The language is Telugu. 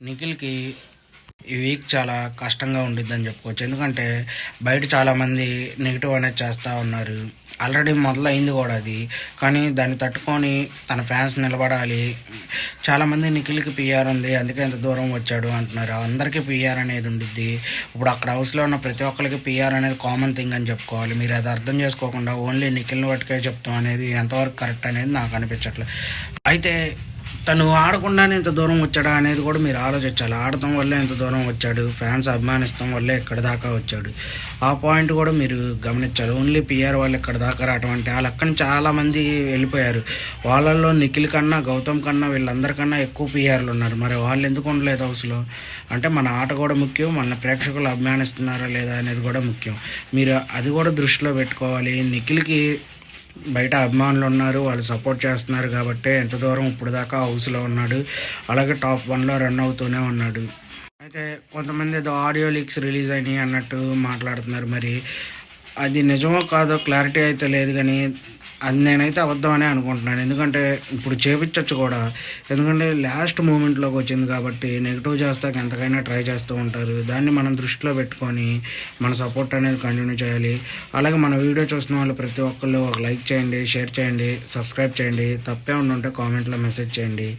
నిఖిల్‌కి ఈ వీక్ చాలా కష్టంగా ఉండిద్దని చెప్పుకోవచ్చు. ఎందుకంటే బయట చాలామంది నెగెటివ్ అనేది చేస్తూ ఉన్నారు. ఆల్రెడీ మొదలైంది కూడా అది. కానీ దాన్ని తట్టుకొని తన ఫ్యాన్స్ నిలబడాలి. చాలామంది నిఖిల్‌కి పీఆర్ ఉంది, అందుకే ఇంత దూరం వచ్చాడు అంటున్నారు. అందరికీ పీఆర్ అనేది ఉండిద్ది. ఇప్పుడు అక్కడ హౌస్లో ఉన్న ప్రతి ఒక్కరికి పీఆర్ అనేది కామన్ థింగ్ అని చెప్పుకోవాలి. మీరు అది అర్థం చేసుకోకుండా ఓన్లీ నిఖిల్ని పట్టుకే చెప్తాం అనేది ఎంతవరకు కరెక్ట్ అనేది నాకు అనిపించట్లేదు. అయితే తను ఆడకుండానే ఇంత దూరం వచ్చాడా అనేది కూడా మీరు ఆలోచించాలి. ఆడటం వల్లే ఇంత దూరం వచ్చాడు, ఫ్యాన్స్ అభిమానిస్తాం వల్లే ఇక్కడ దాకా వచ్చాడు. ఆ పాయింట్ కూడా మీరు గమనించాలి. ఓన్లీ పీఆర్ వాళ్ళు ఇక్కడ దాకా రావటం అంటే వాళ్ళ అక్కడి చాలామంది వెళ్ళిపోయారు. వాళ్ళల్లో నిఖిల్ కన్నా, గౌతమ్ కన్నా, వీళ్ళందరికన్నా ఎక్కువ పీఆర్లు ఉన్నారు. మరి వాళ్ళు ఎందుకు ఉండలేదు హౌస్లో? అంటే మన ఆట కూడా ముఖ్యం, మన ప్రేక్షకులు అభిమానిస్తున్నారా లేదా అనేది కూడా ముఖ్యం. మీరు అది కూడా దృష్టిలో పెట్టుకోవాలి. నిఖిల్కి బయట అభిమానులు ఉన్నారు, వాళ్ళు సపోర్ట్ చేస్తున్నారు కాబట్టి ఎంత దూరం ఇప్పుడు దాకా హౌస్లో ఉన్నాడు. అలాగే టాప్ 1లో రన్ అవుతూనే ఉన్నాడు. అయితే కొంతమంది ఏదో ఆడియో లీక్స్ రిలీజ్ అయినాయి అన్నట్టు మాట్లాడుతున్నారు. మరి అది నిజమో కాదో క్లారిటీ అయితే లేదు, కానీ అది నేనైతే అబద్ధమనే అనుకుంటున్నాను. ఎందుకంటే ఇప్పుడు చేపించవచ్చు కూడా, ఎందుకంటే లాస్ట్ మూమెంట్లోకి వచ్చింది కాబట్టి నెగిటివ్ చేస్తాక ఎంతకైనా ట్రై చేస్తూ ఉంటారు. దాన్ని మనం దృష్టిలో పెట్టుకొని మన సపోర్ట్ అనేది కంటిన్యూ చేయాలి. అలాగే మన వీడియో చూస్తున్న వాళ్ళు ప్రతి ఒక్కళ్ళు ఒక లైక్ చేయండి, షేర్ చేయండి, సబ్స్క్రైబ్ చేయండి. తప్పే ఉంటే కామెంట్లో మెసేజ్ చేయండి.